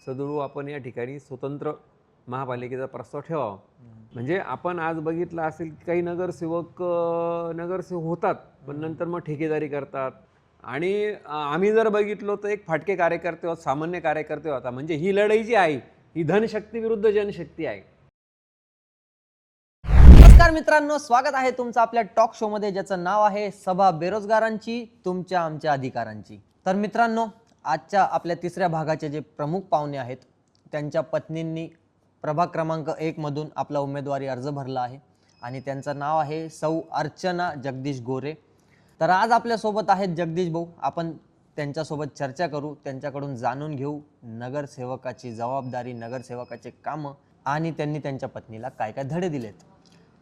सदुरू आपण या ठिकाणी स्वतंत्र महापालिकेचा प्रस्ताव ठेवावा. म्हणजे आपण आज बघितलं असेल की काही नगरसेवक होतात पण नंतर मग ठेकेदारी करतात. आणि आम्ही जर बघितलो तर एक फाटके कार्यकर्ते होत, सामान्य कार्यकर्ते होता. म्हणजे ही लढाई जी आहे ही धनशक्ती विरुद्ध जनशक्ती आहे. नमस्कार मित्रांनो, स्वागत आहे तुमचं आपल्या टॉक शो मध्ये, ज्याचं नाव आहे सभा बेरोजगारांची तुमच्या आमच्या अधिकारांची. तर मित्रांनो, आजच्या आपल्या तिसऱ्या भागाचे जे प्रमुख पाहुणे आहेत त्यांच्या पत्नींनी प्रभाग क्रमांक 1 मधून आपला उमेदवारी अर्ज भरला आहे आणि त्यांचं नाव आहे सौ अर्चना जगदीश गोरे. तर आज आपल्यासोबत आहेत जगदीश भाऊ. आपण त्यांच्यासोबत चर्चा करू, त्यांच्याकडून जाणून घेऊ नगरसेवकाची जबाबदारी, नगरसेवकाचे कामं आणि त्यांनी त्यांच्या पत्नीला काय काय धडे दिलेत.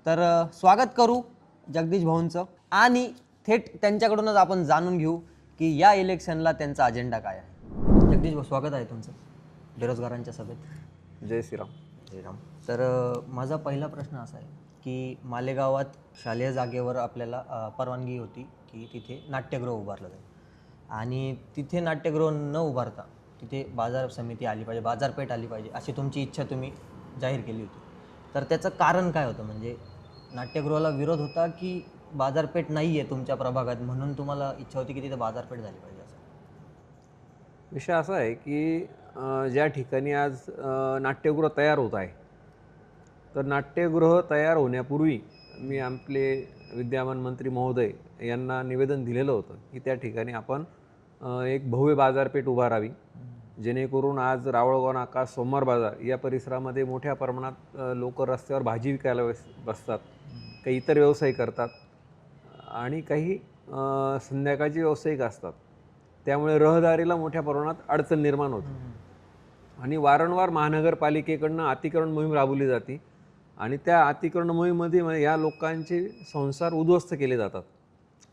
तर स्वागत करू जगदीश भाऊंचं आणि थेट त्यांच्याकडूनच आपण जाणून घेऊ की या इलेक्शनला त्यांचा अजेंडा काय आहे. जगदीश भाऊ, स्वागत आहे तुमचं बेरोजगारांच्या सभेत. जय श्रीराम. श्रीराम. तर माझा पहिला प्रश्न असा आहे की मालेगावात शालेय जागेवर आपल्याला परवानगी होती की तिथे नाट्यगृह उभारलं जाईल आणि तिथे नाट्यगृह न उभारता तिथे बाजार समिती आली पाहिजे, बाजारपेठ आली पाहिजे अशी तुमची इच्छा तुम्ही जाहीर केली होती. तर त्याचं कारण काय होतं? म्हणजे नाट्यगृहाला विरोध होता की बाजारपेठ नाही आहे तुमच्या प्रभागात म्हणून तुम्हाला इच्छा होती की तिथे बाजारपेठ झाली पाहिजे? असं विषय असा आहे की ज्या ठिकाणी आज नाट्यगृह तयार होत आहे, तर नाट्यगृह तयार होण्यापूर्वी मी आपले विद्यमान मंत्री महोदय यांना निवेदन दिलेलं होतं की त्या ठिकाणी आपण एक भव्य बाजारपेठ उभारावी, जेणेकरून आज रावळगाव नाका, सोमवार बाजार या परिसरामध्ये मोठ्या प्रमाणात लोक रस्त्यावर भाजी विकायला बसतात, काही इतर व्यवसाय करतात आणि काही संध्याकाळचे व्यावसायिक असतात. त्यामुळे रहदारीला मोठ्या प्रमाणात अडचण निर्माण होते आणि वारंवार महानगरपालिकेकडनं अतिक्रमण मोहीम राबवली जाते आणि त्या अतिक्रमण मोहीममध्ये या लोकांचे संसार उद्ध्वस्त केले जातात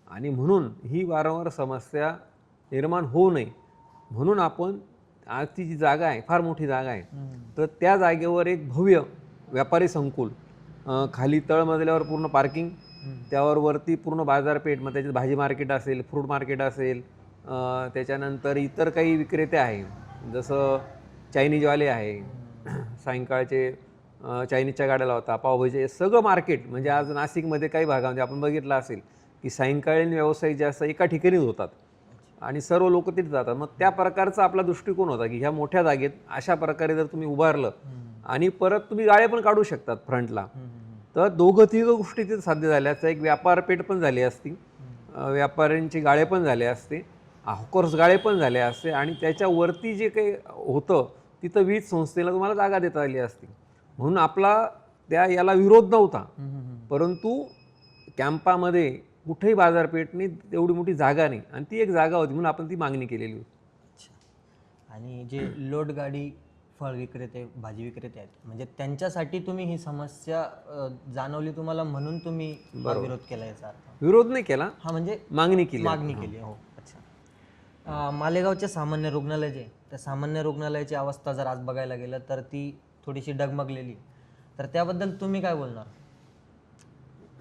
आणि म्हणून ही वारंवार समस्या निर्माण होऊ नये म्हणून आपण आज ती जी जागा आहे फार मोठी जागा आहे, तर त्या जागेवर एक भव्य व्यापारी संकुल, खाली तळमजल्यावर पूर्ण पार्किंग, त्यावर वरती पूर्ण बाजारपेठ, मग त्याच्यात भाजी मार्केट असेल, फ्रूट मार्केट असेल, त्याच्यानंतर इतर काही विक्रेते आहे जसं चायनीजवाले आहे, सायंकाळचे चायनीजच्या गाड्या लावता, पावभाजी, सगळं मार्केट. म्हणजे आज नाशिकमध्ये काही भागामध्ये आपण बघितलं असेल की सायंकाळीन व्यावसायिक जास्त एका ठिकाणीच होतात आणि सर्व लोक तिथे जातात. मग त्या प्रकारचा आपला दृष्टिकोन होता की ह्या मोठ्या जागेत अशा प्रकारे जर तुम्ही उभारलं आणि परत तुम्ही गाळे पण काढू शकतात फ्रंटला, तर दोघं तिघं गोष्टी तिथे साध्य झाल्या असत्या. एक व्यापारपेठ पण झाली असती, व्यापाऱ्यांचे गाळे पण झाले असते, ऑफकोर्स गाळे पण झाले असते आणि त्याच्यावरती जे काही होतं तिथं वीज संस्थेला तुम्हाला जागा देता आली असती. म्हणून आपला याला विरोध नव्हता, परंतु कॅम्पामध्ये कुठेही बाजारपेठनी एवढी मोठी जागा नाही आणि ती एक जागा होती म्हणून आपण ती मागणी केलेली होती. अच्छा. आणि जे लोड गाडी फळ विक्रेते, भाजी विक्रेते आहेत, म्हणजे त्यांच्यासाठी तुम्ही ही समस्या जाणवली तुम्हाला म्हणून तुम्ही विरोध केला? याचा अर्थ विरोध नाही केला, हा, म्हणजे मागणी केली. हो. अच्छा. मालेगावचे सामान्य रुग्णालय जे, त्या सामान्य रुग्णालयाची अवस्था जर आज बघायला गेलं तर ती थोडीशी डगमगलेली, तर त्याबद्दल तुम्ही काय बोलणार?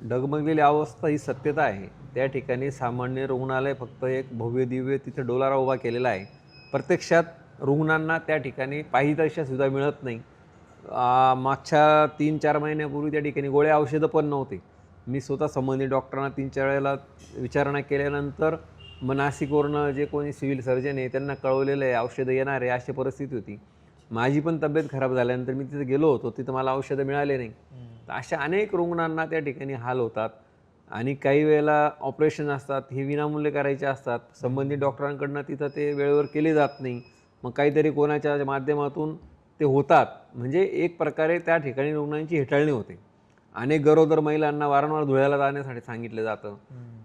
डगमगलेली अवस्था ही सत्यता आहे. त्या ठिकाणी सामान्य रुग्णालय फक्त एक भव्य दिव्य तिथे डोलारा उभा केलेला आहे. प्रत्यक्षात रुग्णांना त्या ठिकाणी पाहिजे तशा सुविधा मिळत नाही. मागच्या 3-4 महिन्यापूर्वी त्या ठिकाणी गोळ्या औषधं पण नव्हते. मी स्वतः संबंधित डॉक्टरांना 3-4 वेळेला विचारणा केल्यानंतर मग नाशिकवरनं जे कोणी सिव्हिल सर्जन आहे त्यांना कळवलेलं आहे औषधं येणार आहे अशी परिस्थिती होती. माझी पण तब्येत खराब झाल्यानंतर मी तिथे गेलो होतो, तिथं मला औषधं मिळाले नाही. तर अशा अनेक रुग्णांना त्या ठिकाणी हाल होतात आणि काही वेळेला ऑपरेशन असतात, हे विनामूल्य करायचे असतात, संबंधित डॉक्टरांकडनं तिथं ते वेळेवर केले जात नाही. मग काहीतरी कोणाच्या माध्यमातून ते होतात. म्हणजे एक प्रकारे त्या ठिकाणी रुग्णांची हेटाळणी होते. अनेक गरोदर महिलांना वारंवार धुळ्याला जाण्यासाठी सांगितलं जातं.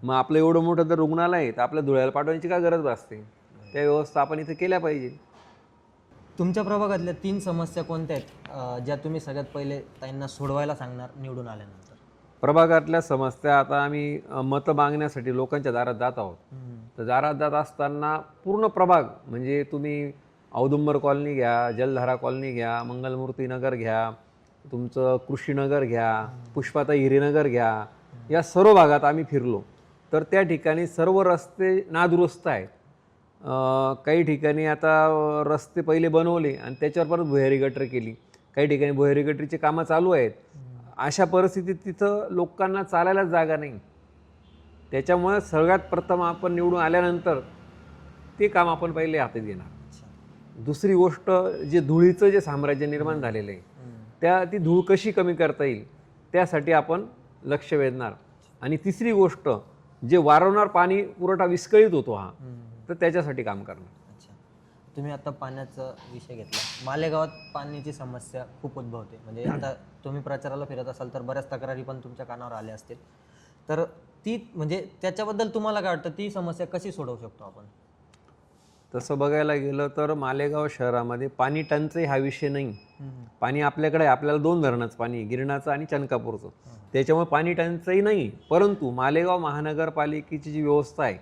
मग आपलं एवढं मोठं जर रुग्णालय आहे तर आपल्या धुळ्याला पाठवण्याची काय गरज भासते? त्या व्यवस्था आपण इथे केल्या पाहिजे. तुमच्या प्रभागातल्या 3 समस्या कोणत्या आहेत ज्या तुम्ही सगळ्यात पहिले त्यांना सोडवायला सांगणार निवडून आल्यानंतर? प्रभागातल्या समस्या, आता आम्ही मतं मागण्यासाठी लोकांच्या दारात जात आहोत. तर दारात जात असताना पूर्ण प्रभाग, म्हणजे तुम्ही औदुंबर कॉलनी घ्या, जलधारा कॉलनी घ्या, मंगलमूर्ती नगर घ्या, तुमचं कृषीनगर घ्या, पुष्पाताई हिरेनगर घ्या, या सर्व भागात आम्ही फिरलो. तर त्या ठिकाणी सर्व रस्ते नादुरुस्त आहेत. काही ठिकाणी आता रस्ते पहिले बनवले आणि त्याच्यावर परत भुयारी गटर केली, काही ठिकाणी भुयारी गटरीची कामं चालू आहेत. अशा परिस्थितीत तिथं लोकांना चालायलाच जागा नाही. त्याच्यामुळे सगळ्यात प्रथम आपण निवडून आल्यानंतर ते काम आपण पहिले हाती घेणार. दुसरी गोष्ट, जे धुळीचं जे साम्राज्य निर्माण झालेलं आहे ती धूळ कशी कमी करता येईल त्यासाठी आपण लक्ष वेधणार. आणि तिसरी गोष्ट, जे वारंवार पाणी पुरवठा विस्कळीत होतो तर त्याच्यासाठी काम करणार. अच्छा, तुम्ही आता पाण्याचा विषय घेतला. मालेगावात पाण्याची समस्या खूप उद्भवते. म्हणजे आता तुम्ही प्रचाराला फिरत असाल तर बऱ्याच तक्रारी पण तुमच्या कानावर आल्या असतील. तर ती म्हणजे त्याच्याबद्दल तुम्हाला काय वाटतं, ती समस्या कशी सोडवू शकतो आपण? तसं बघायला गेलं तर मालेगाव शहरामध्ये पाणी टंचाई हा विषय नाही. पाणी आपल्याकडे, आपल्याला 2 धरणाचं पाणी, गिरणाचं आणि चनकापूरचं, त्याच्यामुळे पाणी टंचाई नाही. परंतु मालेगाव महानगरपालिकेची जी व्यवस्था आहे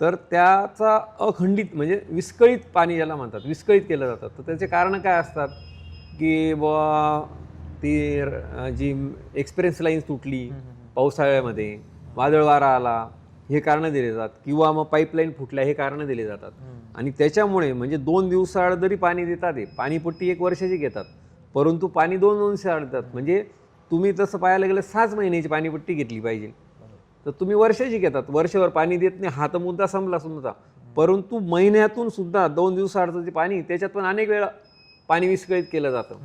तर त्याचा अखंडित म्हणजे विस्कळीत पाणी ज्याला म्हणतात, विस्कळीत केलं जातं. तर त्याचे कारणं काय असतात की ती जी एक्सप्रेस लाईन तुटली पावसाळ्यामध्ये, वादळ वारा आला, हे कारणं दिले जातात, किंवा मग पाईपलाईन फुटल्या, हे कारणं दिले जातात. आणि त्याच्यामुळे म्हणजे 2 दिवसाआड जरी पाणी देतात, पाणीपट्टी 1 वर्षाची घेतात, परंतु पाणी 2 दिवसाआड देतात. म्हणजे तुम्ही तसं पाहायला गेलं 6 महिन्याची पाणीपट्टी घेतली पाहिजे, तर तुम्ही वर्षाची घेतात. वर्षभर पाणी देत नाही हा तर मुद्दा संपला समजा. परंतु महिन्यातून सुद्धा 2 दिवसाआडचं जे पाणी, त्याच्यात पण अनेक वेळा पाणी विस्कळीत केलं जातं.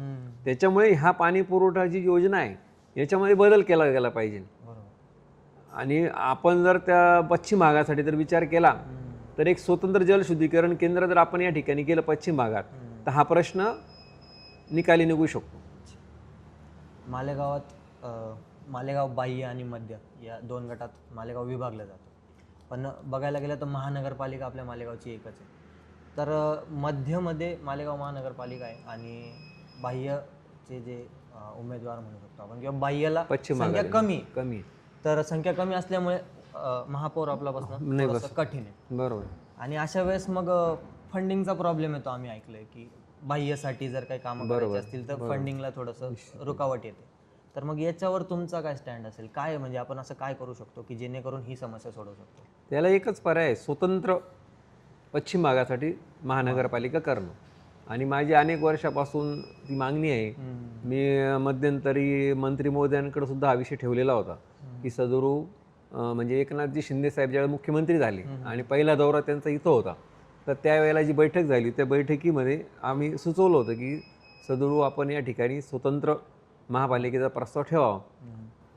त्याच्यामुळे ह्या पाणी पुरवठ्याची योजना आहे याच्यामध्ये बदल केला गेला पाहिजे. आणि आपण जर त्या पश्चिम भागासाठी जर विचार केला तर एक स्वतंत्र जलशुद्धीकरण केंद्र जर आपण या ठिकाणी केलं पश्चिम भागात, तर हा प्रश्न निकाली निघू शकतो. मालेगावात मालेगाव बाह्य आणि मध्य या 2 गटात मालेगाव विभागलं जातं. पण बघायला गेलं तर महानगरपालिका आपल्या मालेगावची एकच आहे. तर मध्यमध्ये मालेगाव महानगरपालिका आहे आणि बाह्यचे जे उमेदवार म्हणू शकतो आपण, किंवा बाह्यला पश्चिम संख्या भागात कमी कमी तर संख्या कमी असल्यामुळे महापौर आपला बसणं थोडंसं कठीण आहे. बरोबर. आणि अशा वेळेस मग फंडिंगचा प्रॉब्लेम येतो. आम्ही ऐकलंय की बाह्यसाठी जर काही कामं करायची असतील तर फंडिंगला थोडंसं रुकावट येते. तर मग याच्यावर तुमचा काय स्टँड असेल? काय म्हणजे आपण असं काय करू शकतो की जेणेकरून ही समस्या सोडवू शकतो? त्याला एकच पर्याय आहे, स्वतंत्र पश्चिम भागासाठी महानगरपालिका करणं. आणि माझी अनेक वर्षापासून ती मागणी आहे. मी मध्यंतरी मंत्री महोदयांकडे सुद्धा हा विषय ठेवलेला होता की सदरू म्हणजे एकनाथजी शिंदे साहेब ज्यावेळेस मुख्यमंत्री झाले आणि पहिला दौरा त्यांचा इथं होता, तर त्यावेळेला जी बैठक झाली त्या बैठकीमध्ये आम्ही सुचवलं होतं की सदरू आपण या ठिकाणी स्वतंत्र महापालिकेचा प्रस्ताव ठेवावा.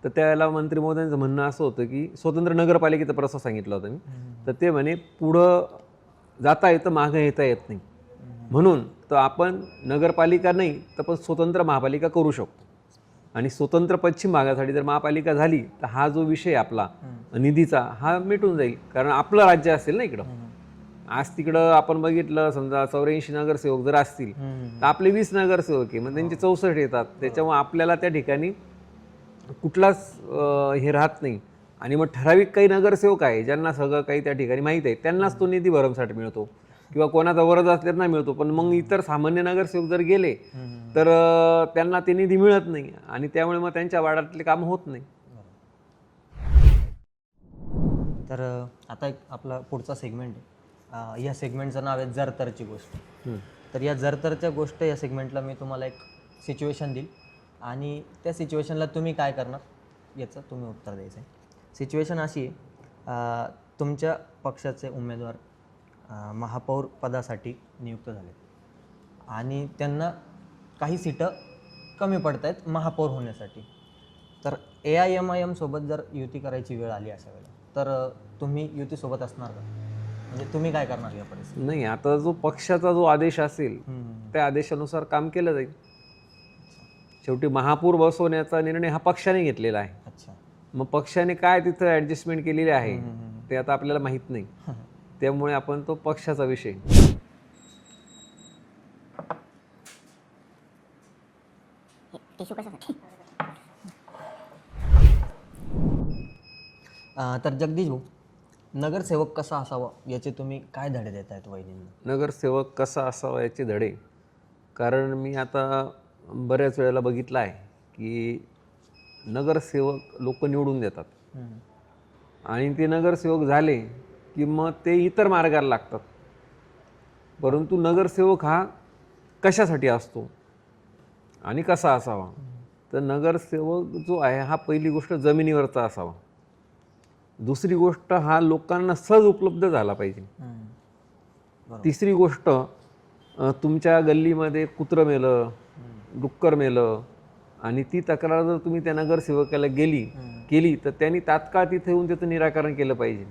तर त्यावेळेला मंत्री महोदयांचं म्हणणं असं होतं की स्वतंत्र नगरपालिकेचा प्रस्ताव सांगितला होता मी, तर ते म्हणे पुढं जाता येतं मागं येता येत नाही, म्हणून तर आपण नगरपालिका नाही तर पण स्वतंत्र महापालिका करू शकतो. आणि स्वतंत्र पश्चिम भागासाठी जर महापालिका झाली तर हा जो विषय आपला निधीचा हा मिटून जाईल. कारण आपलं राज्य असेल ना इकडं. आज तिकडं आपण बघितलं समजा 84 नगरसेवक जर असतील तर आपले 20 नगरसेवक आहे, मग त्यांचे 64 येतात. त्याच्यामुळे आपल्याला त्या ठिकाणी कुठलाच हे राहत नाही. आणि मग ठराविक काही नगरसेवक आहे ज्यांना सगळं काही त्या ठिकाणी माहीत आहे, त्यांनाच तो निधी भरमसाठ मिळतो, किंवा कोणाचा वरद असल्याना मिळतो. पण मग इतर सामान्य नगरसेवक जर गेले तर त्यांना ते निधी मिळत नाही आणि त्यामुळे मग त्यांच्या वार्डातले काम होत नाही. तर आता एक आपला पुढचा सेगमेंट आहे. या सेगमेंटचं नाव आहे जरतरची गोष्ट. तर या जरतरच्या गोष्ट या सेगमेंटला मी तुम्हाला एक सिच्युएशन देईल आणि त्या सिच्युएशनला तुम्ही काय करणार याचं तुम्ही उत्तर द्यायचं आहे. सिच्युएशन अशी आहे, तुमच्या पक्षाचे उमेदवार महापौर पदासाठी नियुक्त झाले आणि त्यांना काही सीटं कमी पडत आहेत महापौर होण्यासाठी. तर AIMIM सोबत जर युती करायची वेळ आली अशा वेळेला तर तुम्ही युतीसोबत असणार का? म्हणजे तुम्ही काय करणार या परिस्थितीत? नाही, आता जो पक्षाचा जो आदेश असेल त्या आदेशानुसार काम केलं जाईल. शेवटी महापौर बसवण्याचा निर्णय हा पक्षाने घेतलेला आहे. अच्छा. मग पक्षाने काय तिथं ॲडजस्टमेंट केलेली आहे ते आता आपल्याला माहीत नाही. त्यामुळे आपण तो पक्षाचा विषय. तर जगदीश भाऊ, नगरसेवक कसा असावा याचे तुम्ही काय धडे देत आहेत वहिनींना? नगरसेवक कसा असावा याचे धडे, कारण मी आता बऱ्याच वेळेला बघितलं आहे की नगरसेवक लोक निवडून देतात आणि ते नगरसेवक झाले की मग ते इतर मार्गाला लागतात. परंतु नगरसेवक हा कशासाठी असतो आणि कसा असावा, तर नगरसेवक जो आहे हा पहिली गोष्ट जमिनीवरचा असावा. दुसरी गोष्ट हा लोकांना सहज उपलब्ध झाला पाहिजे. तिसरी गोष्ट तुमच्या गल्लीमध्ये कुत्रं मेलं, डुक्कर मेलं आणि ती तक्रार जर तुम्ही त्या नगरसेवकाला केली तर त्यांनी तात्काळ तिथे येऊन त्याचं निराकरण केलं पाहिजे.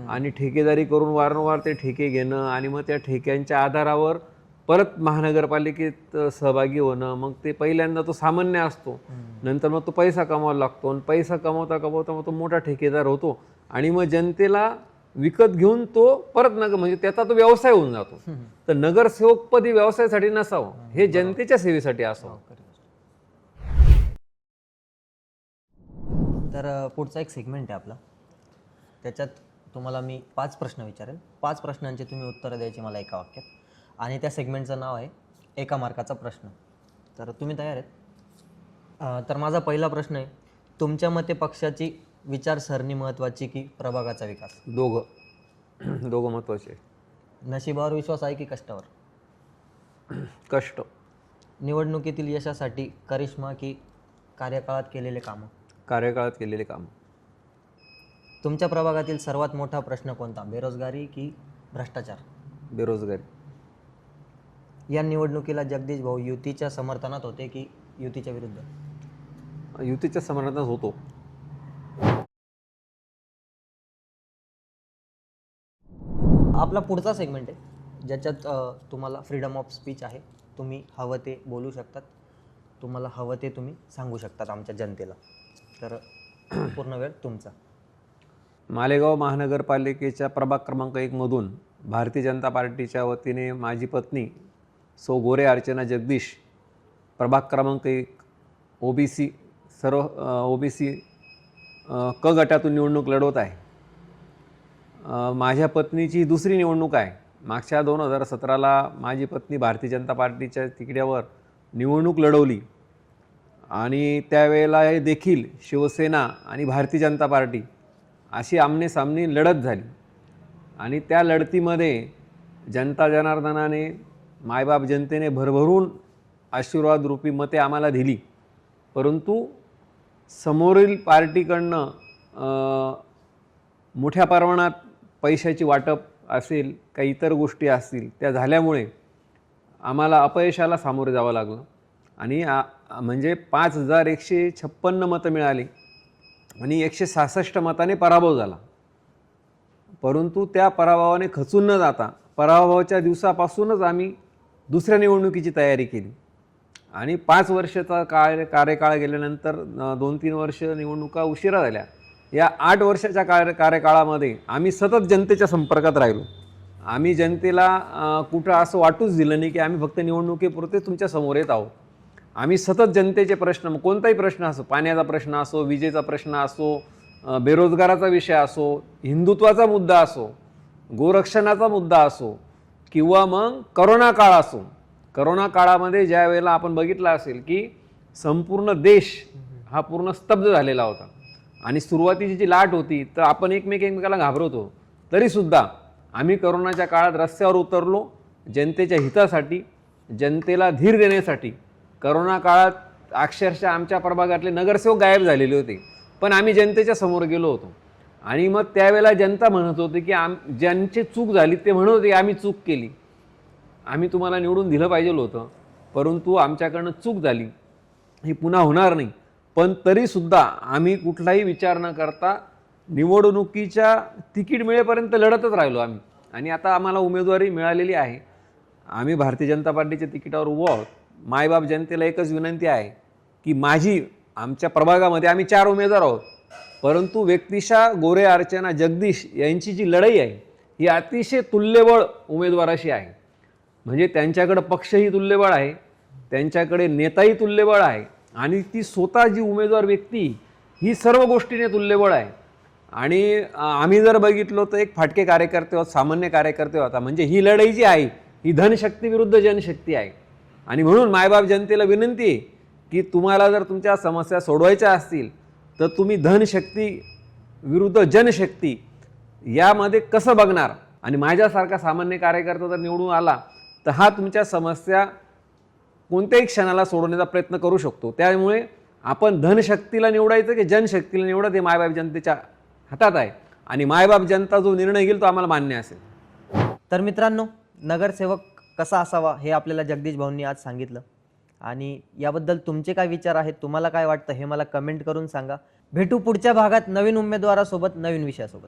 आणि ठेकेदारी करून वारंवार ते ठेके घेणं आणि मग त्या ठेक्यांच्या आधारावर परत महानगरपालिकेत सहभागी होणं, मग ते पहिल्यांदा तो सामान्य असतो, नंतर मग तो पैसा कमवायला लागतो आणि पैसा कमवता कमवता मग तो मोठा ठेकेदार होतो आणि मग जनतेला विकत घेऊन तो परत म्हणजे त्याचा तो व्यवसाय होऊन जातो. तर नगरसेवक पदी व्यवसायासाठी नसावं, हे जनतेच्या सेवेसाठी असावं. तर पुढचा एक सेगमेंट आहे आपला, त्याच्यात तुम्हाला मी 5 प्रश्न विचारेल. 5 प्रश्नांचे तुम्ही उत्तरं द्यायची मला एका वाक्यात, आणि त्या सेगमेंटचं नाव आहे 1 मार्काचा प्रश्न. तर तुम्ही तयार आहेत? तर माझा पहिला प्रश्न आहे, तुमच्या मते पक्षाची विचारसरणी महत्त्वाची की प्रभागाचा विकास? दोघं महत्त्वाचे. नशिबावर विश्वास आहे की कष्टावर? कष्ट. निवडणुकीतील यशासाठी करिश्मा की कार्यकाळात केलेले कामं? कार्यकाळात केलेले काम. तुमच्या प्रभागातील सर्वात मोठा प्रश्न कोणता, बेरोजगारी की भ्रष्टाचार? बेरोजगारी. या निवडणुकीला जगदीश भाऊ युतीच्या समर्थनात होते की युतीच्या विरुद्ध? युतीच्या समर्थनात होतो. आपला पुढचा सेगमेंट आहे ज्याच्यात तुम्हाला फ्रीडम ऑफ स्पीच आहे. तुम्ही हवं ते बोलू शकतात, तुम्हाला हवं ते तुम्ही सांगू शकतात आमच्या जनतेला. तर पूर्ण वेळ तुमचा. मालेगाव महानगरपालिकेच्या प्रभाग क्रमांक 1 मधून भारतीय जनता पार्टीच्या वतीने माझी पत्नी सौ गोरे अर्चना जगदीश, प्रभाग क्रमांक 1 ओबीसी, सर्व ओबीसी क गटातून निवडणूक लढवत आहे. माझ्या पत्नीची दुसरी निवडणूक आहे. मागच्या 2017ला माझी पत्नी भारतीय जनता पार्टीच्या तिकड्यावर निवडणूक लढवली आणि त्यावेळेला देखील शिवसेना आणि भारतीय जनता पार्टी अशी आमनेसामनी लढत झाली आणि त्या लढतीमध्ये जनता जनार्दनाने, मायबाप जनतेने भरभरून आशीर्वादरूपी मते आम्हाला दिली. परंतु समोरील पार्टीकडनं मोठ्या प्रमाणात पैशाची वाटप असेल, काही इतर गोष्टी असतील, त्या झाल्यामुळे आम्हाला अपयशाला सामोरे जावं लागलं आणि म्हणजे 5156 मतं मिळाली आणि 166 मताने पराभव झाला. परंतु त्या पराभवाने खचून न जाता पराभवाच्या दिवसापासूनच आम्ही दुसऱ्या निवडणुकीची तयारी केली आणि 5 वर्षाचा कार्यकाळ गेल्यानंतर 2-3 वर्ष निवडणुका उशिरा झाल्या. या 8 वर्षाच्या कार्यकाळामध्ये आम्ही सतत जनतेच्या संपर्कात राहिलो. आम्ही जनतेला कुठं असं वाटूच दिलं नाही की आम्ही फक्त निवडणुकीपुरते तुमच्या समोर येत आहोत. आम्ही सतत जनतेचे प्रश्न, कोणताही प्रश्न असो, पाण्याचा प्रश्न असो, विजेचा प्रश्न असो, बेरोजगाराचा विषय असो, हिंदुत्वाचा मुद्दा असो, गोरक्षणाचा मुद्दा असो किंवा मग करोना काळ असो. करोना काळामध्ये ज्या वेळेला आपण बघितलं असेल की संपूर्ण देश हा पूर्ण स्तब्ध झालेला होता आणि सुरुवातीची जी लाट होती तर आपण एकमेकाला घाबरवतो, तरीसुद्धा आम्ही करोनाच्या काळात रस्त्यावर उतरलो जनतेच्या हितासाठी, जनतेला धीर देण्यासाठी. करोना काळात अक्षरशः आमच्या प्रभागातले नगरसेवक गायब झालेले होते, पण आम्ही जनतेच्या समोर गेलो होतो आणि मग त्यावेळेला जनता म्हणत होती की ज्यांची चूक झाली ते म्हणत होते की आम्ही चूक केली, आम्ही तुम्हाला निवडून दिलं पाहिजे होतं, परंतु आमच्याकडनं चूक झाली, ही पुन्हा होणार नाही. पण तरीसुद्धा आम्ही कुठलाही विचार न करता निवडणुकीच्या तिकीट मिळेपर्यंत लढतच राहिलो आम्ही आणि आता आम्हाला उमेदवारी मिळालेली आहे. आम्ही भारतीय जनता पार्टीच्या तिकिटावर उभो आहोत. मायबाप जनतेला एकच विनंती आहे की आमच्या प्रभागामध्ये आम्ही 4 उमेदवार आहोत, परंतु व्यक्तिशः गोरे अर्चना जगदीश यांची जी लढाई आहे ही अतिशय तुल्यबळ उमेदवाराशी आहे. म्हणजे त्यांच्याकडे पक्षही तुल्यबळ आहे, त्यांच्याकडे नेताही तुल्यबळ आहे आणि ती स्वतः जी उमेदवार व्यक्ती ही सर्व गोष्टीने तुल्यबळ आहे. आणि आम्ही जर बघितलो तर एक फाटके कार्यकर्ते आहोत, सामान्य कार्यकर्ते होता. म्हणजे ही लढाई जी आहे ही धनशक्ती विरुद्ध जनशक्ती आहे आणि म्हणून मायबाप जनतेला विनंती आहे की तुम्हाला जर तुमच्या समस्या सोडवायच्या असतील तर तुम्ही धनशक्ती विरुद्ध जनशक्ती यामध्ये कसं बघणार आणि माझ्यासारखा सामान्य कार्यकर्ता जर निवडून आला तर हा तुमच्या समस्या कोणत्याही क्षणाला सोडवण्याचा प्रयत्न करू शकतो. त्यामुळे आपण धनशक्तीला निवडायचं की जनशक्तीला निवडत हे मायबाप जनतेच्या हातात आहे आणि मायबाप जनता जो निर्णय घेईल तो आम्हाला मान्य असेल. तर मित्रांनो, नगरसेवक कसा असावा हे आपल्याला जगदीश भाऊंनी आज सांगितलं आणि याबद्दल तुमचे काय विचार आहेत, तुम्हाला काय वाटतं हे मला कमेंट करून सांगा. भेटू पुढच्या भागात नवीन उमेदवारासोबत, नवीन विषयासोबत.